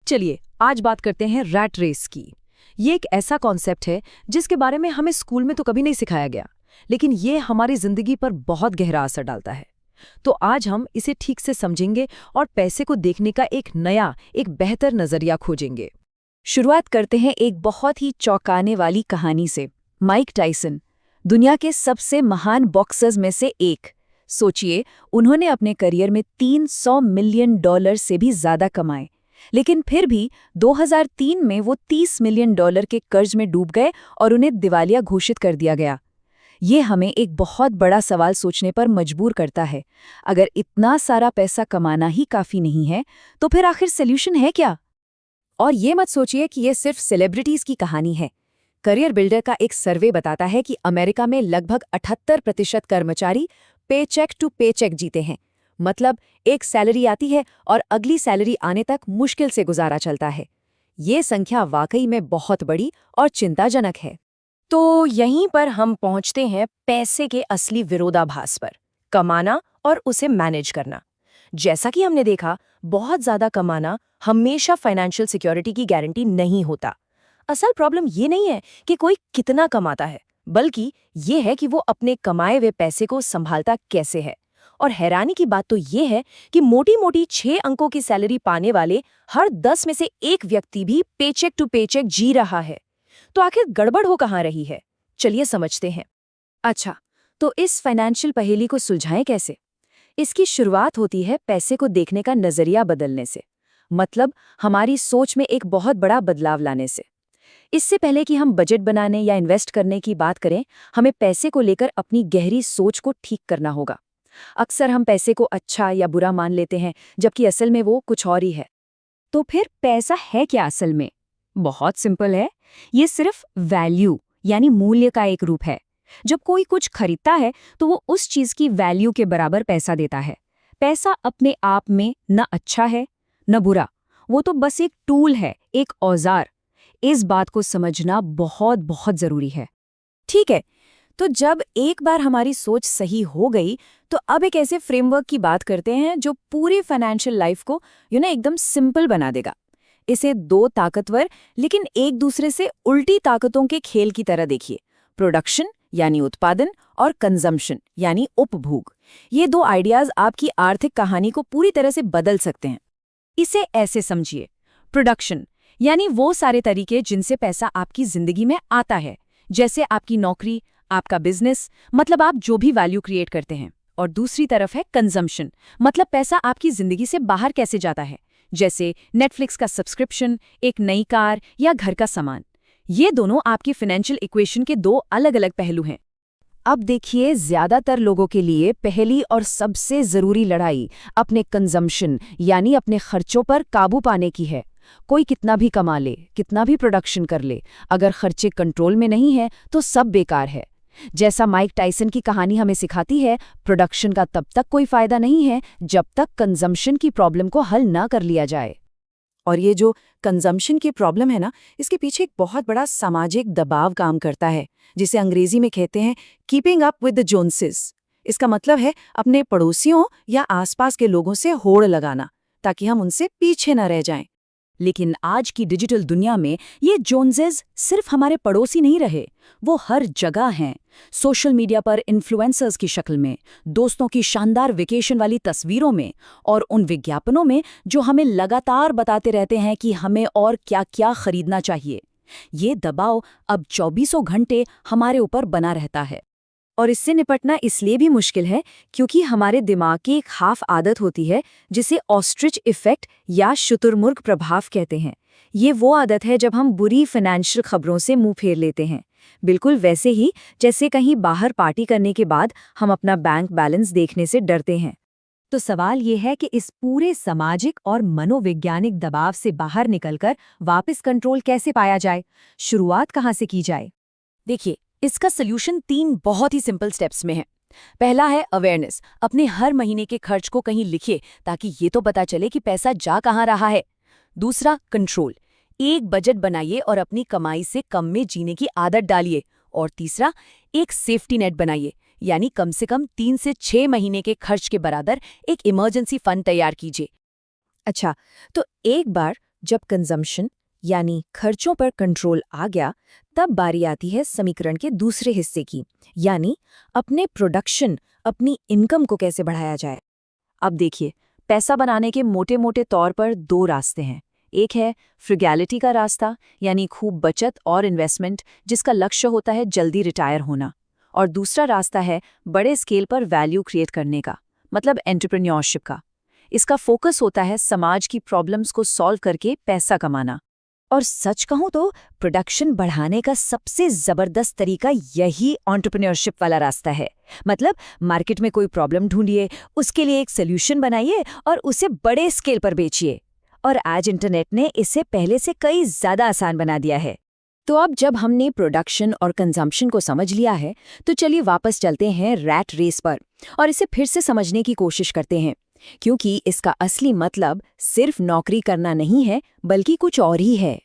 चलिए आज बात करते हैं रैट रेस की। ये एक ऐसा कॉन्सेप्ट है जिसके बारे में हमें स्कूल में तो कभी नहीं सिखाया गया, लेकिन ये हमारी जिंदगी पर बहुत गहरा असर डालता है। तो आज हम इसे ठीक से समझेंगे और पैसे को देखने का एक नया, एक बेहतर नजरिया खोजेंगे। शुरुआत करते हैं एक बहुत ही चौंकाने वाली कहानी से। माइक टायसन, दुनिया के सबसे महान बॉक्सर्स में से एक। सोचिए, उन्होंने अपने करियर में $300 मिलियन से भी ज्यादा कमाए, लेकिन फिर भी 2003 में वो $30 मिलियन के कर्ज में डूब गए और उन्हें दिवालिया घोषित कर दिया गया। ये हमें एक बहुत बड़ा सवाल सोचने पर मजबूर करता है। अगर इतना सारा पैसा कमाना ही काफी नहीं है, तो फिर आखिर सॉल्यूशन है क्या? और ये मत सोचिए कि ये सिर्फ सेलिब्रिटीज की कहानी है। करियर बिल्डर का एक सर्वे बताता है कि अमेरिका में लगभग 78% कर्मचारी पेचेक टू पेचेक जीते हैं। मतलब एक सैलरी आती है और अगली सैलरी आने तक मुश्किल से गुजारा चलता है। ये संख्या वाकई में बहुत बड़ी और चिंताजनक है। तो यहीं पर हम पहुंचते हैं पैसे के असली विरोधाभास पर, कमाना और उसे मैनेज करना। जैसा कि हमने देखा, बहुत ज्यादा कमाना हमेशा फाइनेंशियल सिक्योरिटी की गारंटी नहीं होता। असल प्रॉब्लम ये नहीं है कि कोई कितना कमाता है, बल्कि ये है कि वो अपने कमाए हुए पैसे को संभालता कैसे है। और हैरानी की बात तो ये है कि मोटी मोटी 6 अंकों की सैलरी पाने वाले हर 10 में से एक व्यक्ति भी पेचेक टू पेचेक जी रहा है। तो आखिर गड़बड़ हो कहाँ रही है? चलिए समझते हैं। अच्छा, तो इस फाइनेंशियल पहेली को सुलझाएं कैसे? इसकी शुरुआत होती है पैसे को देखने का नजरिया बदलने से। मतलब हमारी सोच में एक बहुत बड़ा बदलाव लाने से। इससे पहले कि हम बजट बनाने या इन्वेस्ट करने की बात करें, हमें पैसे को लेकर अपनी गहरी सोच को ठीक करना होगा। अक्सर हम पैसे को अच्छा या बुरा मान लेते हैं, जबकि असल में वो कुछ और ही है। तो फिर पैसा है क्या असल में? बहुत सिंपल है। ये सिर्फ वैल्यू यानी मूल्य का एक रूप है। जब कोई कुछ खरीदता है तो वो उस चीज की वैल्यू के बराबर पैसा देता है। पैसा अपने आप में न अच्छा है न बुरा, वो तो बस एक टूल है, एक औजार। इस बात को समझना बहुत बहुत जरूरी है। ठीक है, तो जब एक बार हमारी सोच सही हो गई, तो अब एक ऐसे फ्रेमवर्क की बात करते हैं जो पूरी फाइनेंशियल लाइफ को एकदम सिंपल बना देगा। इसे 2 ताकतवर लेकिन एक दूसरे से उल्टी ताकतों के खेल की तरह देखिए। प्रोडक्शन यानी उत्पादन और कंजम्पशन यानी उपभोग। ये 2 आइडियाज आपकी आर्थिक कहानी को पूरी तरह से बदल सकते हैं। इसे ऐसे समझिए, प्रोडक्शन यानी वो सारे तरीके जिनसे पैसा आपकी जिंदगी में आता है, जैसे आपकी नौकरी, आपका बिजनेस, मतलब आप जो भी वैल्यू क्रिएट करते हैं। और दूसरी तरफ है कंजम्पशन, मतलब पैसा आपकी जिंदगी से बाहर कैसे जाता है, जैसे नेटफ्लिक्स का सब्सक्रिप्शन, एक नई कार या घर का सामान। ये दोनों आपकी फाइनेंशियल इक्वेशन के 2 अलग-अलग पहलू हैं। अब देखिए, ज्यादातर लोगों के लिए पहली और सबसे जरूरी लड़ाई अपने कंजम्पशन यानी अपने खर्चों पर काबू पाने की है। कोई कितना भी कमा ले, कितना भी प्रोडक्शन कर ले, अगर खर्चे कंट्रोल में नहीं है तो सब बेकार है। जैसा माइक टायसन की कहानी हमें सिखाती है, प्रोडक्शन का तब तक कोई फायदा नहीं है जब तक कंजम्पशन की प्रॉब्लम को हल ना कर लिया जाए। और ये जो कंजम्पशन की प्रॉब्लम है ना, इसके पीछे एक बहुत बड़ा सामाजिक दबाव काम करता है, जिसे अंग्रेजी में कहते हैं कीपिंग अप विद द जोन्सेस। इसका मतलब है अपने पड़ोसियों या आसपास के लोगों से होड़ लगाना, ताकि हम उनसे पीछे न रह जाएं। लेकिन आज की डिजिटल दुनिया में ये जोन्सेस सिर्फ हमारे पड़ोसी नहीं रहे, वो हर जगह हैं। सोशल मीडिया पर इन्फ्लुएंसर्स की शक्ल में, दोस्तों की शानदार वेकेशन वाली तस्वीरों में, और उन विज्ञापनों में जो हमें लगातार बताते रहते हैं कि हमें और क्या-क्या खरीदना चाहिए। ये दबाव अब 24 घंटे हमारे ऊपर बना रहता है। और इससे निपटना इसलिए भी मुश्किल है क्योंकि हमारे दिमाग की एक हाफ आदत होती है जिसे ऑस्ट्रिच इफेक्ट या शुतुरमुर्ग प्रभाव कहते हैं। ये वो आदत है जब हम बुरी फाइनेंशियल खबरों से मुंह फेर लेते हैं, बिल्कुल वैसे ही जैसे कहीं बाहर पार्टी करने के बाद हम अपना बैंक बैलेंस देखने से डरते हैं। तो सवाल ये है कि इस पूरे सामाजिक और मनोवैज्ञानिक दबाव से बाहर निकलकर वापस कंट्रोल कैसे पाया जाए? शुरुआत कहाँ से की जाए? देखिए, इसका सल्यूशन 3 बहुत ही सिंपल स्टेप्स में है। पहला है अवेयरनेस। अपने हर महीने के खर्च को कहीं लिखिए ताकि ये तो पता चले कि पैसा जा कहाँ रहा है। दूसरा, कंट्रोल। एक बजट बनाइए और अपनी कमाई से कम में जीने की आदत डालिए। और तीसरा, एक सेफ्टी नेट बनाइए, यानी कम से कम 3 से 6 महीने के खर्च के बराबर एक इमरजेंसी फंड तैयार कीजिए। अच्छा, तो एक बार जब कंजम्पशन यानी खर्चों पर कंट्रोल आ गया, तब बारी आती है समीकरण के दूसरे हिस्से की, यानी अपने प्रोडक्शन, अपनी इनकम को कैसे बढ़ाया जाए। अब देखिए, पैसा बनाने के मोटे मोटे तौर पर दो रास्ते हैं। एक है फ्रुगैलिटी का रास्ता, यानी खूब बचत और इन्वेस्टमेंट जिसका लक्ष्य होता है जल्दी रिटायर होना। और दूसरा रास्ता है बड़े स्केल पर वैल्यू क्रिएट करने का, मतलब एंटरप्रेन्योरशिप का। इसका फोकस होता है समाज की प्रॉब्लम्स को सॉल्व करके पैसा कमाना। और सच कहूं तो प्रोडक्शन बढ़ाने का सबसे जबरदस्त तरीका यही एंटरप्रेन्योरशिप वाला रास्ता है। मतलब मार्केट में कोई प्रॉब्लम ढूंढिए, उसके लिए एक सोल्यूशन बनाइए और उसे बड़े स्केल पर बेचिए। और आज इंटरनेट ने इसे पहले से कई ज्यादा आसान बना दिया है। तो अब जब हमने प्रोडक्शन और कंजम्पशन को समझ लिया है, तो चलिए वापस चलते हैं रैट रेस पर और इसे फिर से समझने की कोशिश करते हैं, क्योंकि इसका असली मतलब सिर्फ नौकरी करना नहीं है, बल्कि कुछ और ही है।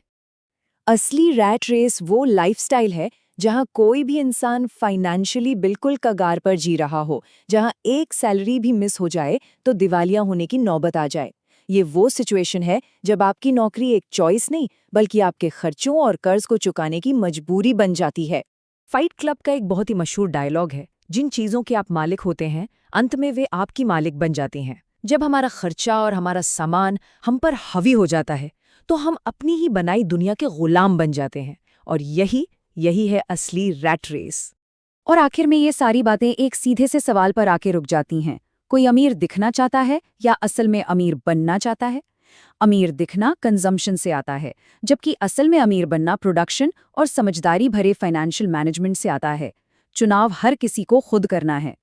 असली रैट रेस वो लाइफस्टाइल है जहां कोई भी इंसान फाइनेंशियली बिल्कुल कगार पर जी रहा हो, जहां एक सैलरी भी मिस हो जाए तो दिवालिया होने की नौबत आ जाए। ये वो सिचुएशन है जब आपकी नौकरी एक चॉइस नहीं, बल्कि आपके खर्चों और कर्ज को चुकाने की मजबूरी बन जाती है। फाइट क्लब का एक बहुत ही मशहूर डायलॉग है, जिन चीजों के आप मालिक होते हैं, अंत में वे आपकी मालिक बन जाती हैं। जब हमारा खर्चा और हमारा सामान हम पर हावी हो जाता है, तो हम अपनी ही बनाई दुनिया के गुलाम बन जाते हैं। और यही है असली रैट रेस। और आखिर में ये सारी बातें एक सीधे से सवाल पर आके रुक जाती हैं। कोई अमीर दिखना चाहता है या असल में अमीर बनना चाहता है? अमीर दिखना कंजम्पशन से आता है, जबकि असल में अमीर बनना प्रोडक्शन और समझदारी भरे फाइनेंशियल मैनेजमेंट से आता है। चुनाव हर किसी को खुद करना है।